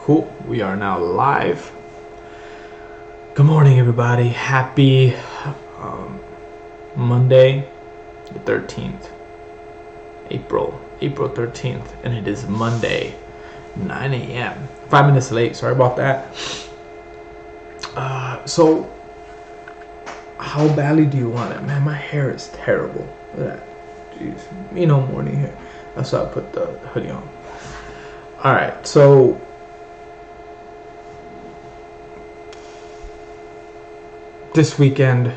Cool. We are now live. Good morning, everybody. Happy Monday, the 13th, April 13th, and it is Monday, 9 a.m. 5 minutes late. Sorry about that. So, how badly do you want it? Man, my hair is terrible. Look at that. Jeez. Morning hair. That's why I put the hoodie on. Alright, so this weekend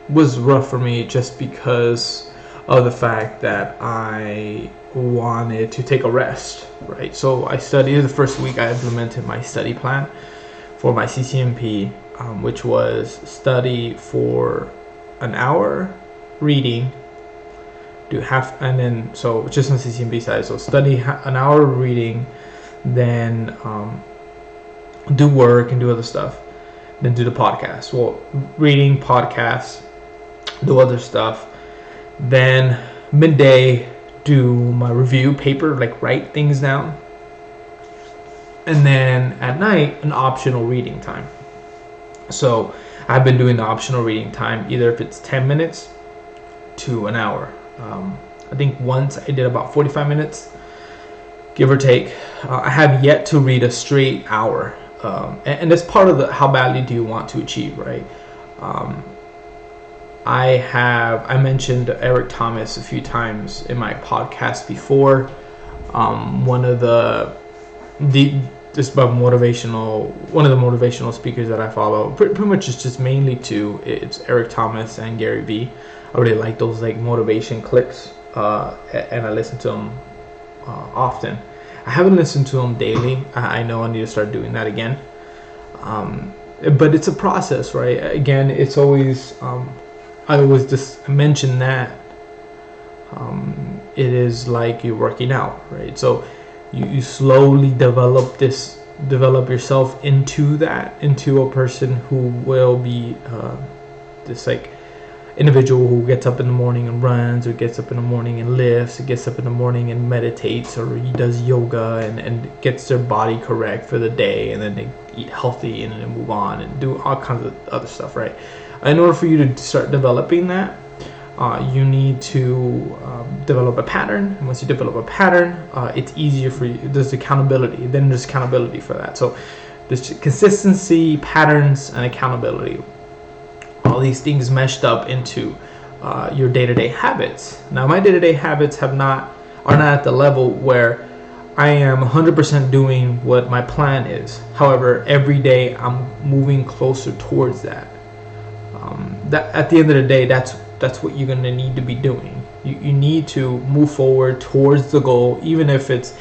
was rough for me just because of the fact that I wanted to take a rest, right? So I studied the first week. I implemented my study plan for my CCNP, which was study for an hour reading, do half, and then so just on CCNP side, so study an hour reading, then do work and do other stuff, then do the podcast. Well, reading, podcasts, do other stuff, then midday do my review paper, like write things down, and then at night an optional reading time. So I've been doing the optional reading time, either if it's 10 minutes to an hour. I think once I did about 45 minutes, give or take. I have yet to read a straight hour, and that's part of the how badly do you want to achieve, right? I mentioned Eric Thomas a few times in my podcast before. One of the motivational speakers that I follow, pretty much it's just mainly two. It's Eric Thomas and Gary Vee. I really like those like motivation clips, and I listen to them often. I haven't listened to them daily. I know I need to start doing that again. But it's a process, right? Again, it's always I always just mention that it is like you're working out, right? So you slowly develop yourself into a person who will be this like individual who gets up in the morning and runs, or gets up in the morning and lifts, or gets up in the morning and meditates, or he does yoga and gets their body correct for the day, and then they eat healthy and then move on and do all kinds of other stuff, right? In order for you to start developing that, you need to develop a pattern. And once you develop a pattern, it's easier for you. There's accountability. Then there's accountability for that. So there's consistency, patterns, and accountability. All these things meshed up into your day-to-day habits. Now, my day-to-day habits are not at the level where I am 100% doing what my plan is. However, every day I'm moving closer towards that. That at the end of the day, that's what you're gonna need to be doing. You need to move forward towards the goal, even if it's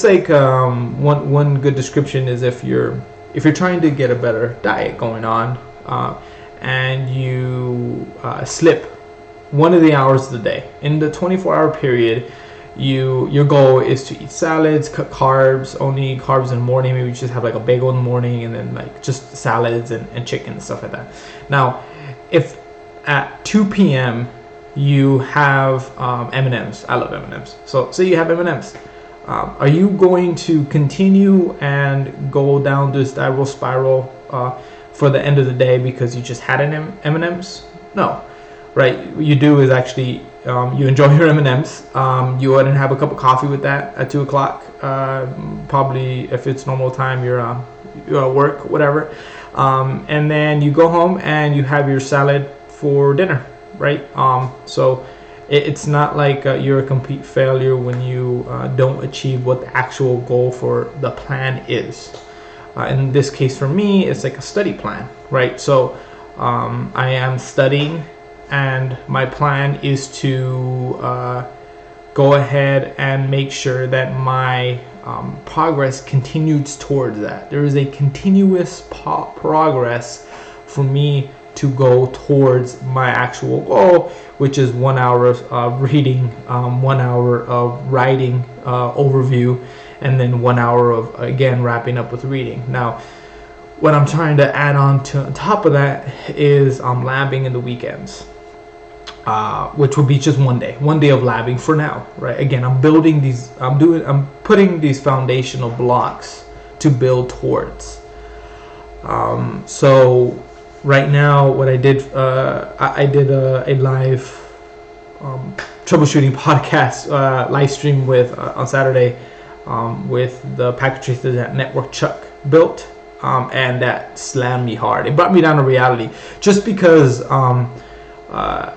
like one good description is if you're trying to get a better diet going on, and you slip one of the hours of the day in the 24-hour period, your goal is to eat salads, cut carbs, only carbs in the morning. Maybe you just have like a bagel in the morning, and then like just salads and chicken and stuff like that. Now, if at 2 p.m. you have M&Ms, I love M&Ms. So say you have M&Ms. Are you going to continue and go down this downward spiral for the end of the day because you just had an M&Ms? No, right? What you do is actually you enjoy your M&Ms. You go ahead and have a cup of coffee with that at 2 o'clock. Probably if it's normal time, you're at work, whatever. And then you go home and you have your salad for dinner, right? So it's not like you're a complete failure when you don't achieve what the actual goal for the plan is. In this case for me, it's like a study plan, right? So I am studying, and my plan is to go ahead and make sure that my progress continues towards that. There is a continuous progress for me to go towards my actual goal, which is 1 hour of reading, 1 hour of writing overview, and then 1 hour of, again, wrapping up with reading. Now, what I'm trying to add on top of that is labbing in the weekends. which will be just one day of labbing for now, right? Again, I'm putting these foundational blocks to build towards. So right now, what I did, I did a live troubleshooting podcast live stream with on Saturday with the packet tracer that Network Chuck built, and that slammed me hard. It brought me down to reality, just because I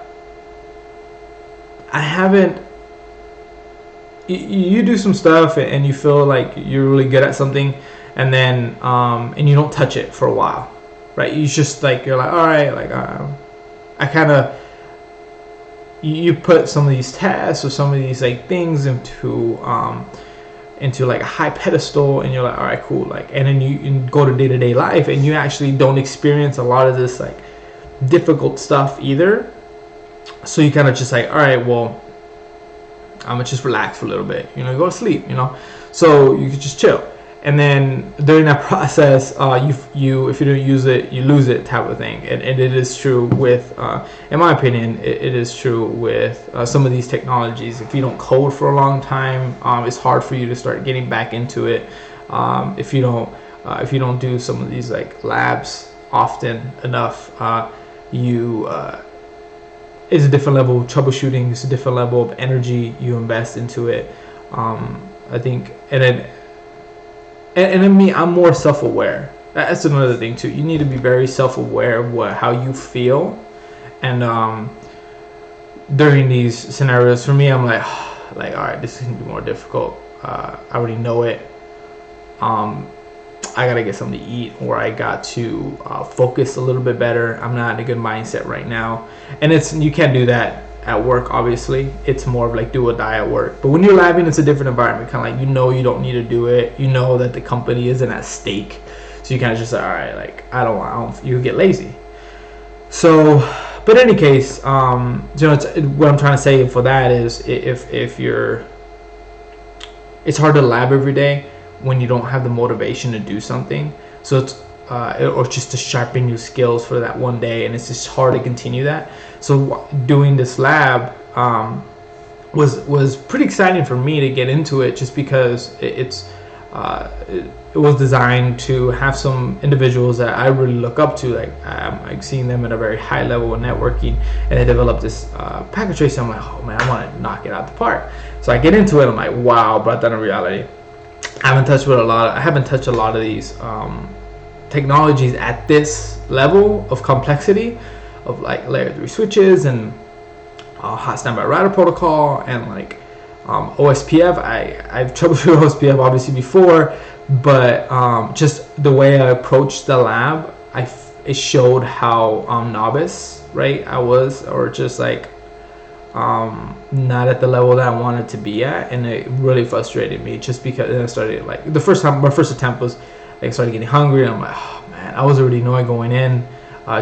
haven't. You do some stuff and you feel like you're really good at something, and then and you don't touch it for a while, right? You just like, you're like, all right, like I kind of, you put some of these tests or some of these like things into like a high pedestal, and you're like, all right, cool, like, and then you go to day-to-day life and you actually don't experience a lot of this like difficult stuff either. So you kind of just like, all right, well, I'm gonna just relax for a little bit, go to sleep, so you could just chill. And then during that process, if you don't use it, you lose it, type of thing. And it is true with, in my opinion, it is true with some of these technologies. If you don't code for a long time, it's hard for you to start getting back into it. If you don't do some of these like labs often enough, it's a different level of troubleshooting. It's a different level of energy you invest into it. I think, and in me, I'm more self-aware. That's another thing too. You need to be very self-aware of how you feel, and during these scenarios, for me, I'm like, all right, this is gonna be more difficult. I already know it. I gotta get something to eat, or I got to focus a little bit better. I'm not in a good mindset right now, and you can't do that at work. Obviously, it's more of like do or die at work. But when you're labbing, it's a different environment. Kind of like, you don't need to do it. You know that the company isn't at stake, so you kind of just say, all right, like I don't. You get lazy. So, but in any case, what I'm trying to say for that is, if you're, it's hard to lab every day when you don't have the motivation to do something. So it's or just to sharpen your skills for that one day, and it's just hard to continue that. So doing this lab was pretty exciting for me to get into it, just because it was designed to have some individuals that I really look up to. Like seeing them at a very high level of networking, and they developed this packet tracer. I'm like, oh man, I want to knock it out the park. So I get into it. I'm like, wow, brought that in reality. I haven't touched a lot of these technologies at this level of complexity, of like layer 3 switches and hot standby router protocol, and like OSPF. I've troubleshooted OSPF obviously before, but just the way I approached the lab, it showed how novice, right, I was, or just like not at the level that I wanted to be at, and it really frustrated me, just because I started, like, my first attempt was like, I started getting hungry, and I'm like, oh man, I was already annoyed going in,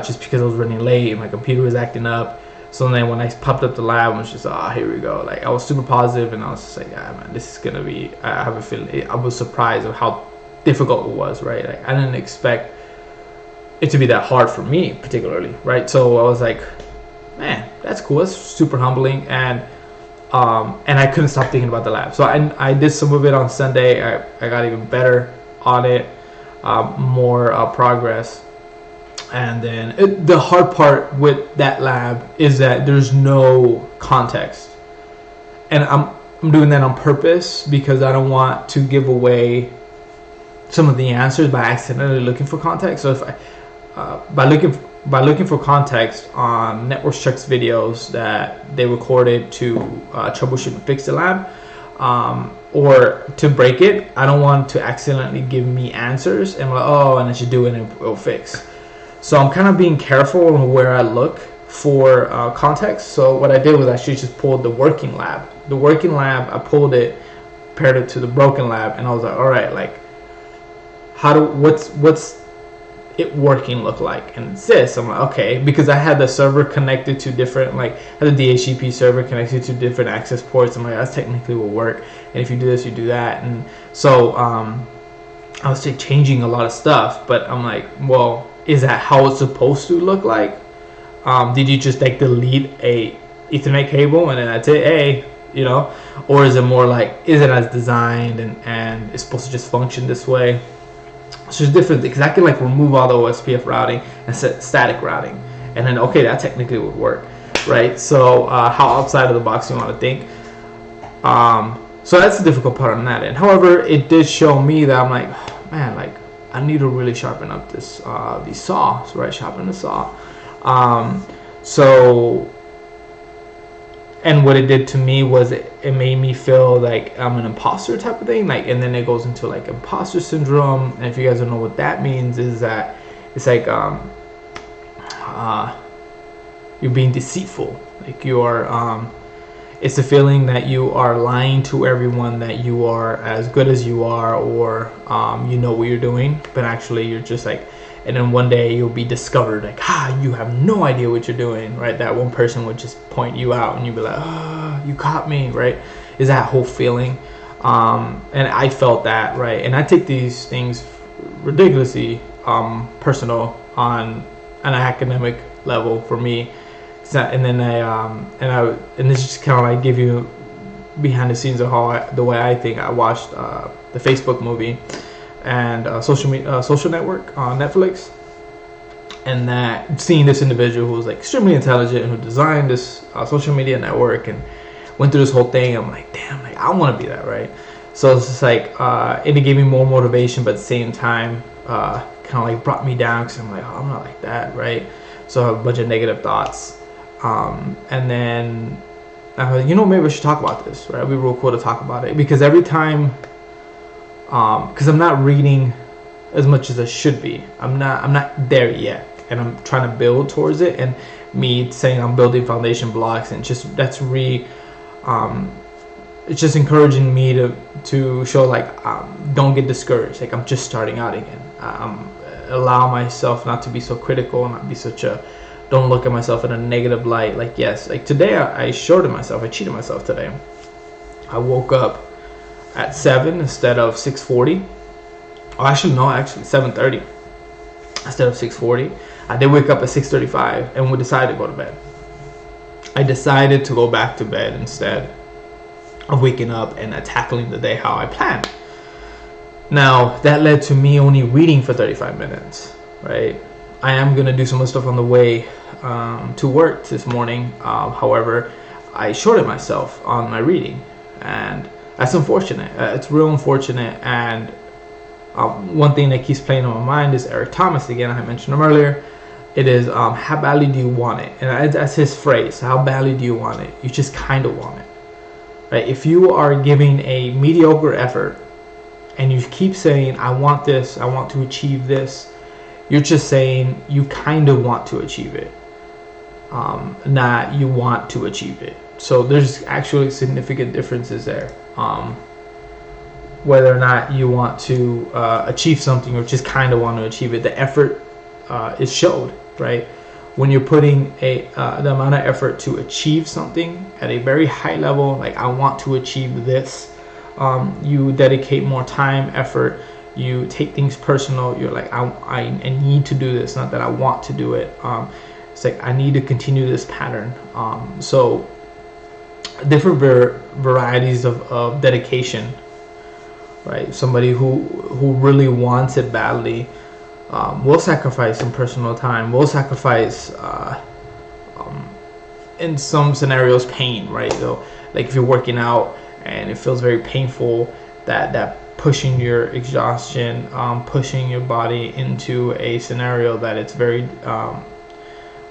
just because I was running late and my computer was acting up. So then when I popped up the lab, I was just, here we go. Like, I was super positive, and I was just like, yeah man, this is gonna be, I have a feeling, I was surprised of how difficult it was, right? Like, I didn't expect it to be that hard for me particularly, right? So I was like, man, that's cool. That's super humbling, and I couldn't stop thinking about the lab. So I did some of it on Sunday. I got even better on it, more progress. And then the hard part with that lab is that there's no context, and I'm doing that on purpose, because I don't want to give away some of the answers by accidentally looking for context. So if by looking for context on Network Chuck's videos that they recorded to troubleshoot and fix the lab, or to break it, I don't want to accidentally give me answers and like, and I should do it and it'll fix. So I'm kind of being careful on where I look for context. So what I did was actually just pulled the working lab. The working lab, I pulled it, paired it to the broken lab, and I was like, all right, like, what's it working look like? And it's this. I'm like, okay, because I had the server connected to different, like, I had the DHCP server connected to different access ports. I'm like, that's technically will work, and if you do this, you do that. And so I was changing a lot of stuff, but I'm like, well, is that how it's supposed to look like? Did you just like delete a Ethernet cable and then that's it, hey, you know? Or is it more like, is it as designed and it's supposed to just function this way? So there's different, because I can like remove all the OSPF routing and set static routing, and then okay, that technically would work, right? So how outside of the box you want to think. So that's the difficult part on that end. However, it did show me that I'm like, oh, man, like I need to really sharpen up this these saws, right? Sharpen the saw. And what it did to me was it made me feel like I'm an imposter type of thing, like, and then it goes into like imposter syndrome. And if you guys don't know what that means, is that it's like you're being deceitful, like you are it's a feeling that you are lying to everyone that you are as good as you are, or you know what you're doing, but actually you're just like, and then one day you'll be discovered like, you have no idea what you're doing, right? That one person would just point you out and you'd be like, you caught me, right? Is that whole feeling. And I felt that, right? And I take these things ridiculously personal on an academic level for me. And then and this just kind of like give you behind the scenes of how the way I think. I watched the Facebook movie and Social Network on Netflix, and that seeing this individual who was like extremely intelligent, who designed this social media network and went through this whole thing. I'm like, damn, like I want to be that, right? So it's just like it gave me more motivation, but at the same time kind of like brought me down, because I'm like, I'm not like that, right? So I have a bunch of negative thoughts. And then maybe I should talk about this, right? It'd be real cool to talk about it, because every time because I'm not reading as much as I should be. I'm not there yet, and I'm trying to build towards it. And me saying I'm building foundation blocks, and it's just encouraging me to show like don't get discouraged. Like I'm just starting out again. Allow myself not to be so critical, and not be such a, don't look at myself in a negative light. Like, yes, like today I shorted myself. I cheated myself today. I woke up at 7 instead of 6:40. Oh, actually 7:30 instead of 6:40. I did wake up at 6:35, and we decided to go to bed. I decided to go back to bed instead of waking up and tackling the day how I planned. Now that led to me only reading for 35 minutes, right? I am gonna do some more stuff on the way to work this morning. However, I shorted myself on my reading, and that's unfortunate. It's real unfortunate. And one thing that keeps playing on my mind is Eric Thomas again. I mentioned him earlier. It is how badly do you want it? And that's his phrase. How badly do you want it? You just kind of want it, right? If you are giving a mediocre effort and you keep saying, I want this, I want to achieve this, you're just saying you kind of want to achieve it, not you want to achieve it. So there's actually significant differences there. Whether or not you want to achieve something or just kind of want to achieve it, the effort is showed, right? When you're putting the amount of effort to achieve something at a very high level, like I want to achieve this, you dedicate more time, effort. You take things personal. You're like, I need to do this, not that I want to do it. It's like I need to continue this pattern. So different varieties of dedication, right? Somebody who really wants it badly will sacrifice some personal time, will sacrifice in some scenarios pain, right? So like if you're working out and it feels very painful, that pushing your exhaustion, pushing your body into a scenario that it's very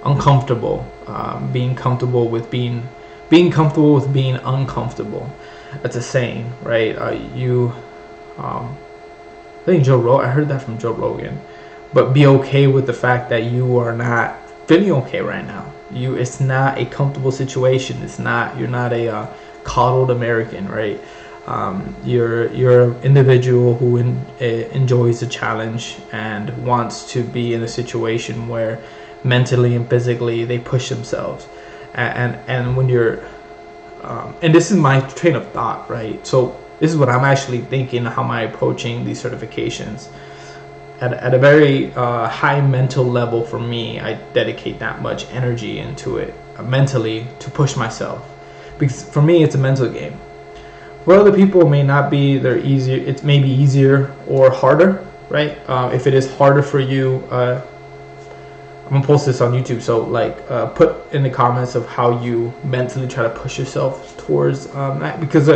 uncomfortable, being comfortable with being uncomfortable. That's a saying, right? I think I heard that from Joe Rogan. But be okay with the fact that you are not feeling okay right now. It's not a comfortable situation. You're not a coddled American, right? You're an individual who enjoys a challenge and wants to be in a situation where mentally and physically they push themselves. And when you're and this is my train of thought, right? So this is what I'm actually thinking, how am I approaching these certifications. At a very high mental level for me, I dedicate that much energy into it. mentally to push myself, because for me it's a mental game. For other people, it may not be. They're easier. It may be easier or harder, right? If it is harder for you, I'm gonna post this on YouTube. So like, put in the comments of how you mentally try to push yourself towards that. Because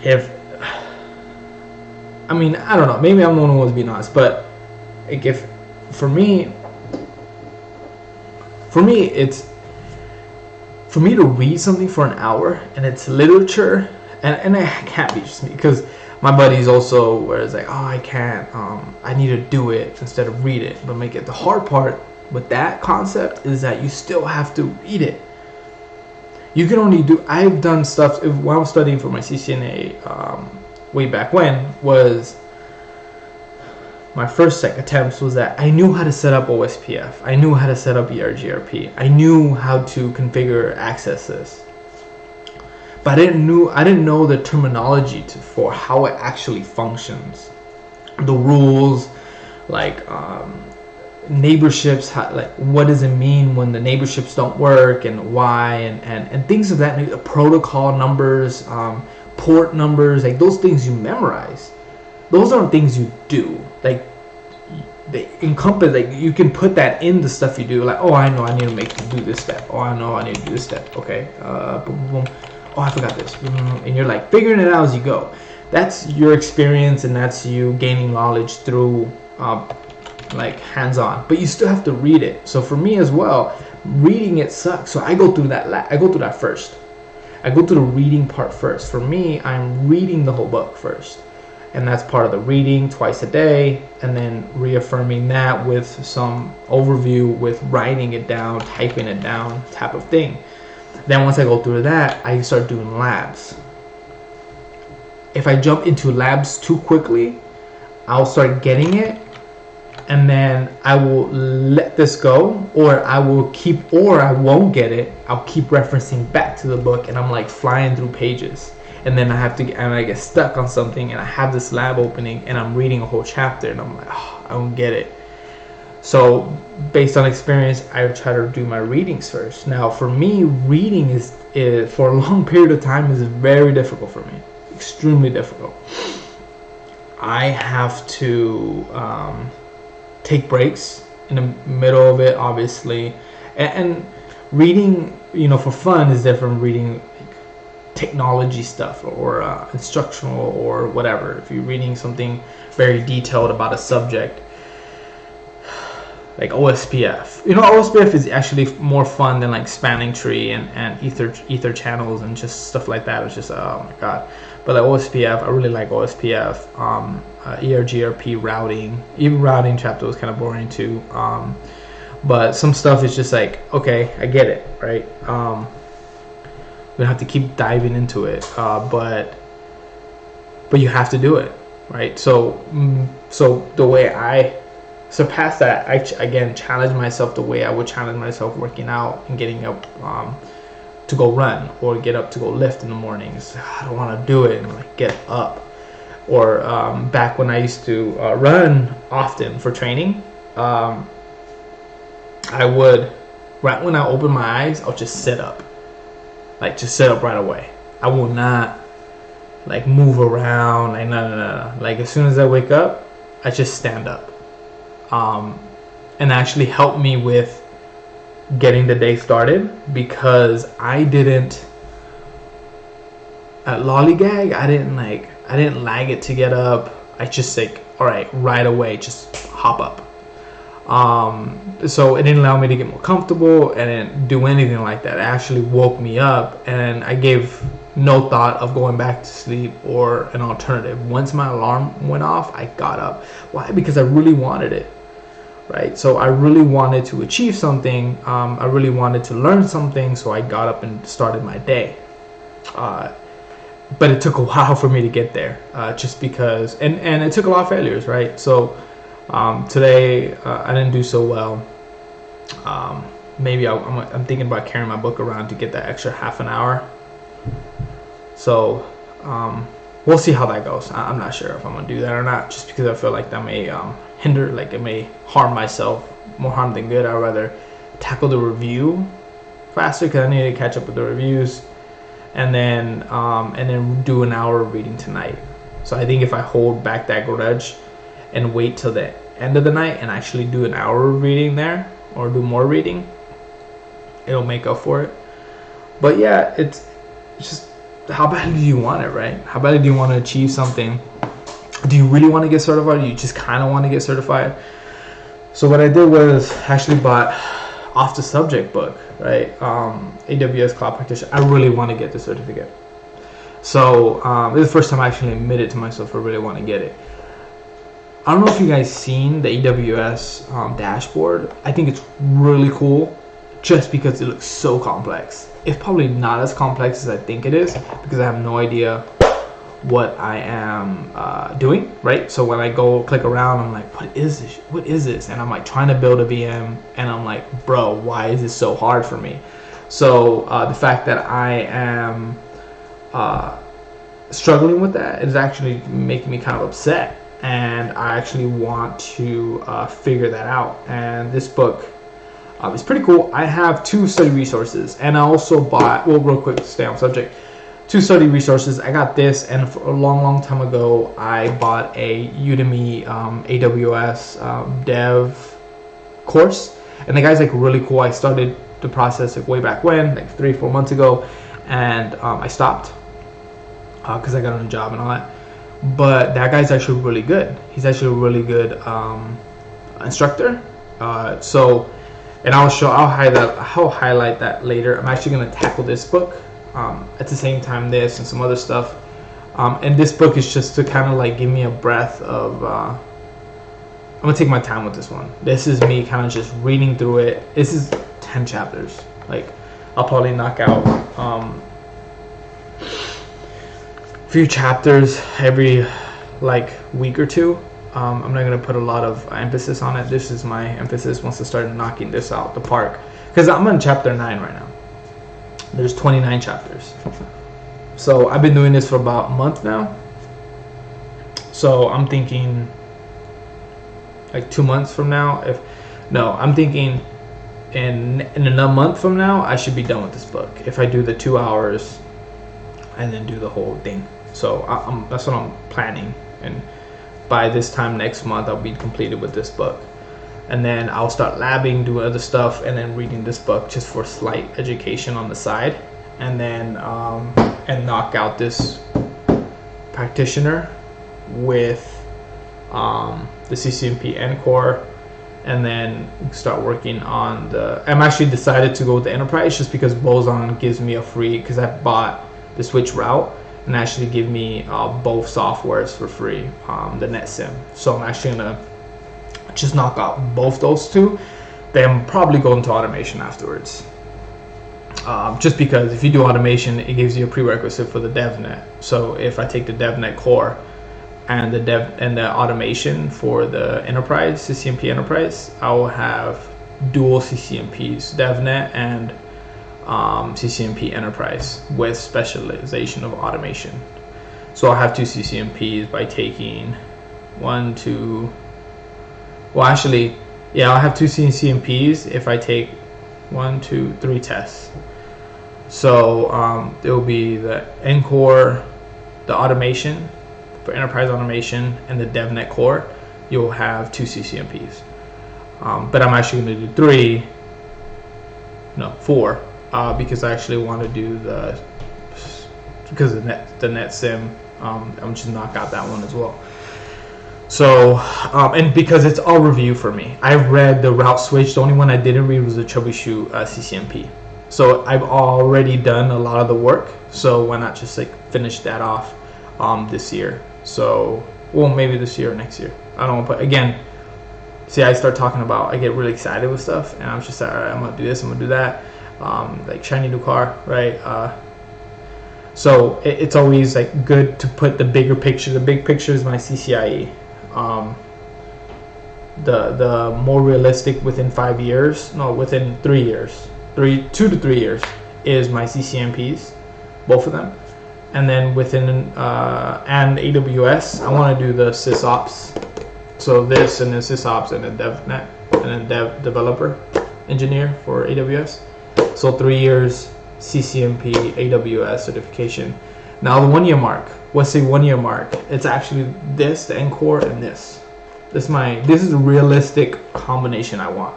if I mean, I don't know. Maybe I'm the one who was being honest, but like, if for me, it's for me to read something for an hour and it's literature, and it can't be just me, because my buddies also where it's like, oh, I can't, I need to do it instead of read it. But make it, the hard part with that concept is that you still have to read it. You can only do, I've done stuff when I was studying for my CCNA, way back when, was my first attempts was that I knew how to set up OSPF, I knew how to set up ERGRP, I knew how to configure access this, but I didn't know the terminology for how it actually functions, the rules, like neighborships, like what does it mean when the neighborships don't work and why, and things of that nature, protocol numbers, port numbers, like those things you memorize. Those aren't things you do. Like, they encompass, like you can put that in the stuff you do. Like, oh, I know I need to do this step. Oh, I know I need to do this step. Okay, boom, boom. Oh, I forgot this. And you're like figuring it out as you go. That's your experience, and that's you gaining knowledge through like hands-on. But you still have to read it. So for me as well, reading it sucks. So I go through that. I go through that first. I go through the reading part first. For me, I'm reading the whole book first. And that's part of the reading twice a day, and then reaffirming that with some overview, with writing it down, typing it down, type of thing. Then once I go through that, I start doing labs. If I jump into labs too quickly, I'll start getting it, and then I will let this go, or I won't get it. I'll keep referencing back to the book, and I'm like flying through pages. And then I get stuck on something, and I have this lab opening, and I'm reading a whole chapter, and I'm like, oh, I don't get it. So based on experience, I try to do my readings first. Now, for me, reading is for a long period of time is very difficult for me, extremely difficult. I have to take breaks in the middle of it, obviously, and reading, for fun is different from reading technology stuff or instructional or whatever. If you're reading something very detailed about a subject like OSPF, OSPF is actually more fun than like spanning tree and ether channels and just stuff like that. It's just, oh my god. But like OSPF, I really like OSPF. ERGRP routing, even routing chapter was kind of boring too. But some stuff is just like, okay, I get it, right? We don't have to keep diving into it, but you have to do it, right? So the way I surpass that, I again challenge myself the way I would challenge myself working out and getting up to go run or get up to go lift in the mornings. I don't want to do it, and like get up. Or back when I used to run often for training, I would, right when I open my eyes, I'll just sit up. Like, just sit up right away. I will not, like, move around. Like, no. Like, as soon as I wake up, I just stand up. And actually helped me with getting the day started, because I didn't, at lollygag, I didn't lag it to get up. I just like, all right, right away, just hop up. So it didn't allow me to get more comfortable, and didn't do anything like that. It actually woke me up, and I gave no thought of going back to sleep or an alternative. Once my alarm went off, I got up. Why? Because I really wanted it, right? So I really wanted to achieve something. I really wanted to learn something, so I got up and started my day. But it took a while for me to get there, just because, and it took a lot of failures, right? So today I didn't do so well. Maybe I'm thinking about carrying my book around to get that extra half an hour. So we'll see how that goes. I'm not sure if I'm gonna do that or not, just because I feel like that may hinder, like it may harm myself, more harm than good. I'd rather tackle the review faster because I need to catch up with the reviews, and then do an hour of reading tonight. So I think if I hold back that grudge and wait till the end of the night and actually do an hour of reading there, or do more reading, it'll make up for it. But yeah, it's just, how badly do you want it, right? How badly do you want to achieve something? Do you really want to get certified? Or do you just kind of want to get certified? So what I did was actually bought Off the Subject book, right? AWS Cloud Practitioner. I really want to get the certificate. So this is the first time I actually admitted to myself I really want to get it. I don't know if you guys seen the AWS dashboard. I think it's really cool just because it looks so complex. It's probably not as complex as I think it is because I have no idea what I am doing, right? So when I go click around, I'm like, what is this? What is this? And I'm like trying to build a VM, and I'm like, bro, why is this so hard for me? So the fact that I am struggling with that is actually making me kind of upset. And I actually want to figure that out. And this book is pretty cool. I have 2 study resources, and I also bought, well, real quick to stay on subject, 2 study resources. I got this, and for a long time ago, I bought a Udemy AWS dev course, and the guy's like really cool. I started the process like way back when, like 3-4 months ago, and I stopped because I got on a job and all that. But that guy's actually really good. He's actually a really good instructor. And I'll highlight that later. I'm actually going to tackle this book at the same time this and some other stuff. And this book is just to kind of like give me a breath of. I'm gonna take my time with this one. This is me kind of just reading through it. This is 10 chapters. Like I'll probably knock out few chapters every like week or 2. I'm not gonna put a lot of emphasis on it. This is my emphasis once I start knocking this out the park, because I'm on chapter 9 right now. There's 29 chapters, so I've been doing this for about a month now. So I'm thinking like 2 months from now, I'm thinking in a month from now I should be done with this book if I do the 2 hours and then do the whole thing. So that's what I'm planning, and by this time next month I'll be completed with this book, and then I'll start labbing, doing other stuff, and then reading this book just for slight education on the side, and then and knock out this practitioner with the CCNP NCore, and then start working on I'm actually decided to go with the enterprise just because Boson gives me a free, because I bought the switch route and actually give me both softwares for free, the NetSim. So I'm actually gonna just knock out both those 2, then probably go into automation afterwards. Just because if you do automation, it gives you a prerequisite for the DevNet. So if I take the DevNet core and the automation for the enterprise, CCNP enterprise, I will have dual CCNPs, DevNet and CCNP enterprise with specialization of automation. So I'll have 2 CCNPs by taking I'll have 2 CCNPs if I take 1, 2, 3 tests. So it will be the NCore, the automation for enterprise automation, and the DevNet core. You'll have 2 CCNPs, but I'm actually going to do 4. Because I actually want to do because of the NetSim, I'm just knock out that one as well. So and because it's all review for me, I've read the route switch. The only one I didn't read was the troubleshoot CCNP. So I've already done a lot of the work. So why not just like finish that off this year? So maybe this year or next year. I don't want to put again. See, I start talking about, I get really excited with stuff, and I'm just like, all right, I'm gonna do this, I'm gonna do that. Like shiny new car, right? So it's always like good to put the bigger picture. The big picture is my CCIE. The more realistic within 5 years, within 3 years, 2 to 3 years is my CCNPs, both of them, and then within and AWS, I want to do the SysOps. So this and then SysOps and then DevNet and then developer. engineer for AWS. So 3 years CCNP AWS certification. Now the 1 year mark. What's the 1 year mark? It's actually this, the Encore, and this. This is a realistic combination I want.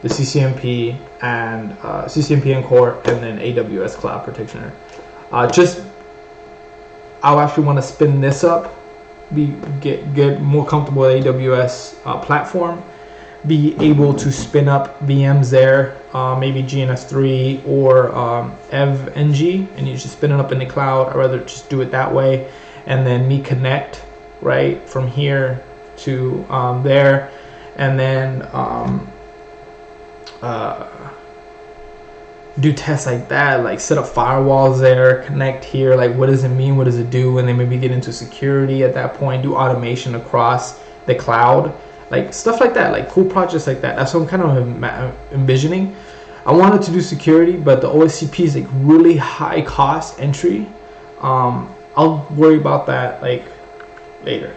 The CCNP and CCNP Encore, and then AWS Cloud Practitioner. I'll actually want to spin this up, get more comfortable with AWS platform, be able to spin up VMs there, maybe GNS3 or EVNG, and you just spin it up in the cloud. I'd rather just do it that way, and then me connect right from here to there, and then do tests like that, like set up firewalls there, connect here, like what does it mean, what does it do, and then maybe get into security at that point, do automation across the cloud, like stuff like that, like cool projects like that. That's what I'm kind of envisioning. I wanted to do security, but the OSCP is like really high cost entry. I'll worry about that like later.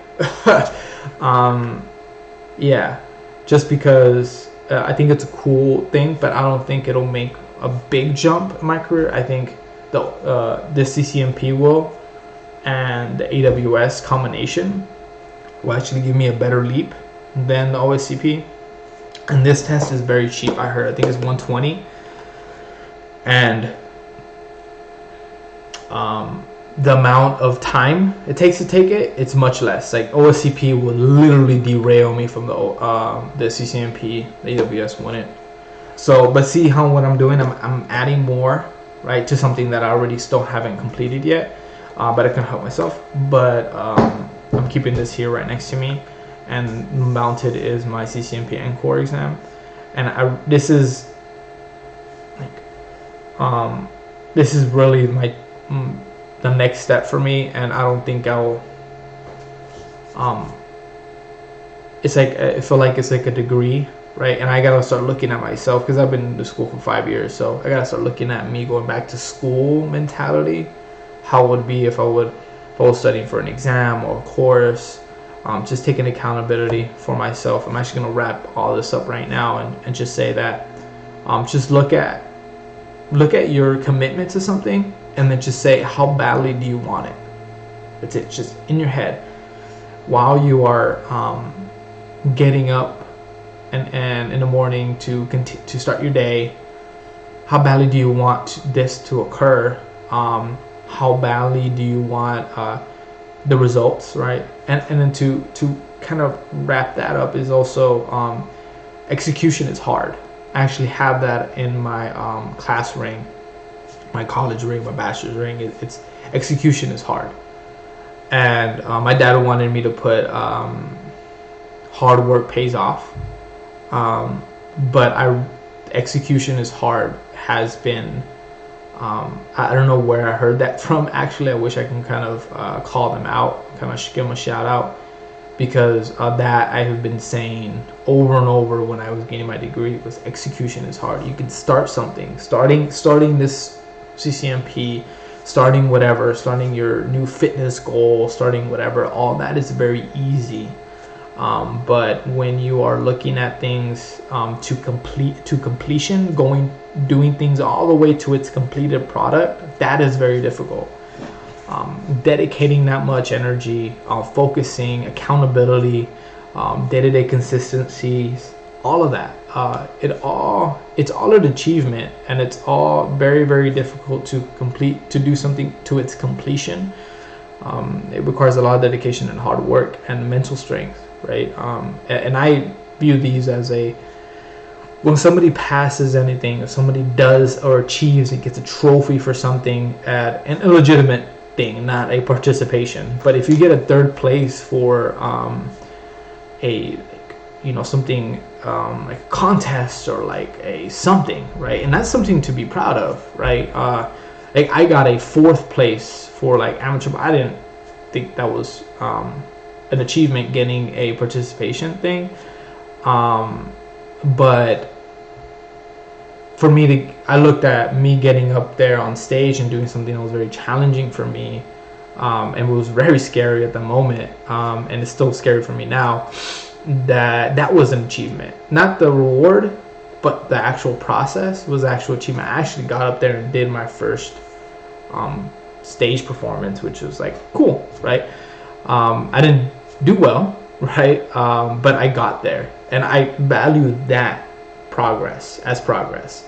Yeah, just because I think it's a cool thing, but I don't think it'll make a big jump in my career. I think the CCNP will, and the AWS combination will actually give me a better leap than the OSCP. And this test is very cheap. I think it's 120, and the amount of time it takes to take it, it's much less. Like OSCP will literally derail me from the CCNP. The AWS wouldn't. So, but see how what I'm doing, I'm adding more, right, to something that I already still haven't completed yet, but I can help myself. But I'm keeping this here right next to me, and mounted is my CCNP Encore exam, and this is really my the next step for me, and I don't think I'll it's like I feel like it's like a degree, right? And I gotta start looking at myself, because I've been to school for 5 years, so I gotta start looking at me going back to school mentality, how it would be if I was studying for an exam or a course, just taking accountability for myself. I'm actually gonna wrap all this up right now and just say that just look at your commitment to something, and then just say, how badly do you want it? That's it, just in your head, while you are getting up and in the morning to start your day. How badly do you want this to occur? How badly do you want the results, right? And then to kind of wrap that up is also execution is hard. I actually have that in my class ring, my college ring, my bachelor's ring. It's execution is hard, and my dad wanted me to put hard work pays off, but execution is hard has been. I don't know where I heard that from. Actually, I wish I can kind of call them out, kind of give them a shout out, because that I have been saying over and over when I was getting my degree was execution is hard. You can start something, starting this CCNP, starting whatever, starting your new fitness goal, starting whatever, all that is very easy. But when you are looking at things to completion, doing things all the way to its completed product, that is very difficult. Dedicating that much energy, focusing, accountability, day-to-day consistencies, all of that, it's all an achievement, and it's all very, very difficult to do something to its completion. It requires a lot of dedication and hard work and mental strength, right? And I view these as when somebody passes anything, if somebody does or achieves and gets a trophy for something at an illegitimate thing, not a participation, but if you get a third place for something like a contest or like a something, right? And that's something to be proud of, right? Like I got a fourth place for like amateur, but I didn't think that was an achievement, getting a participation thing, but for me I looked at me getting up there on stage and doing something that was very challenging for me, and it was very scary at the moment, and it's still scary for me now. That was an achievement, not the reward. but the actual process was actual achievement. I actually got up there and did my first stage performance, which was like cool, right? I didn't do well, right? But I got there, and I valued that progress as progress.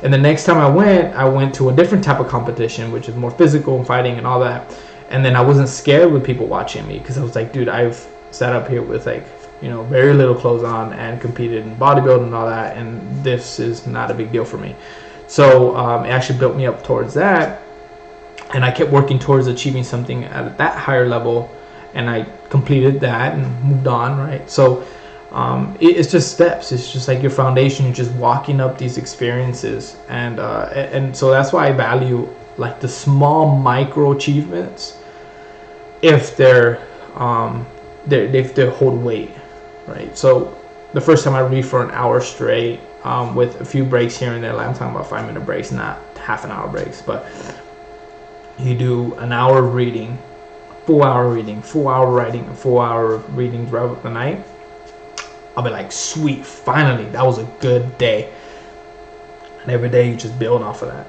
And the next time I went to a different type of competition, which is more physical and fighting and all that. And then I wasn't scared with people watching me, because I was like, dude, I've sat up here with like, very little clothes on and competed in bodybuilding and all that, and this is not a big deal for me. So it actually built me up towards that, and I kept working towards achieving something at that higher level, and I completed that and moved on, right? So it's just steps. It's just like your foundation. You're just walking up these experiences, and so that's why I value like the small micro achievements if they hold weight, right? So the first time I read for an hour straight, with a few breaks here and there, like I'm talking about 5-minute breaks, not half-an-hour breaks, but you do an hour of reading, full hour reading, full hour writing, and full hour of reading throughout the night, I'll be like, sweet, finally, that was a good day. And every day you just build off of that.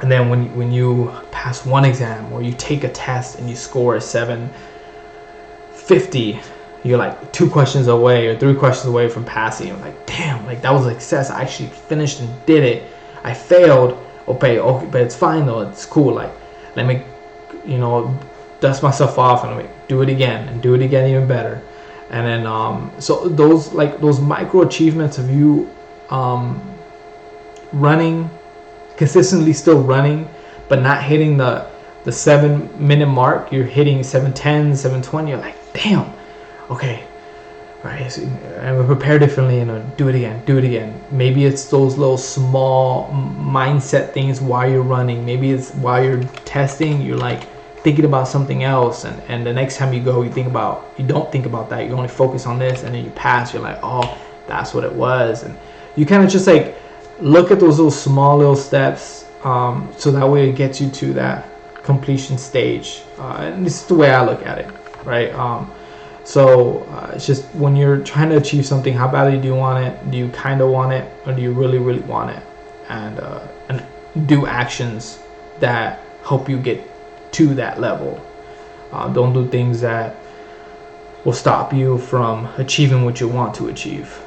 And then when you pass one exam, or you take a test and you score a 750, you're like 2 questions away or 3 questions away from passing. You're like, damn, like that was a success. I actually finished and did it. I failed, okay, but it's fine though. It's cool. Like, let me, dust myself off and do it again and do it again even better. And then so those micro achievements of you running, consistently still running, but not hitting the 7-minute mark. You're hitting 7:10, 7:20. You're like, damn, okay, all right, so, and we prepare differently, do it again. Maybe it's those little small mindset things while you're running. Maybe it's while you're testing, you're like thinking about something else, and the next time you go, you don't think about that. You only focus on this, and then you pass. You're like, oh, that's what it was. And you kind of just like look at those little steps, so that way it gets you to that completion stage. And this is the way I look at it, right? So it's just when you're trying to achieve something, how badly do you want it? Do you kind of want it, or do you really, really want it? And do actions that help you get to that level. Don't do things that will stop you from achieving what you want to achieve.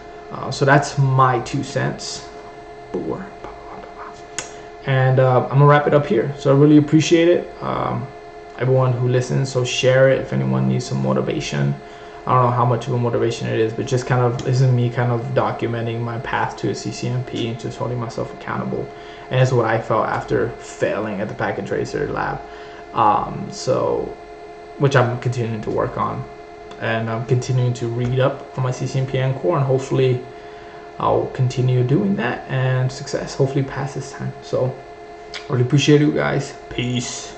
So that's my 2 cents. And I'm gonna wrap it up here. So I really appreciate it, everyone who listens. So share it if anyone needs some motivation. I don't know how much of a motivation it is, but just this is me kind of documenting my path to a CCNP and just holding myself accountable. And it's what I felt after failing at the packet tracer lab. So, which I'm continuing to work on, and I'm continuing to read up on my CCNP core, and hopefully I'll continue doing that and hopefully pass this time. So really appreciate you guys. Peace.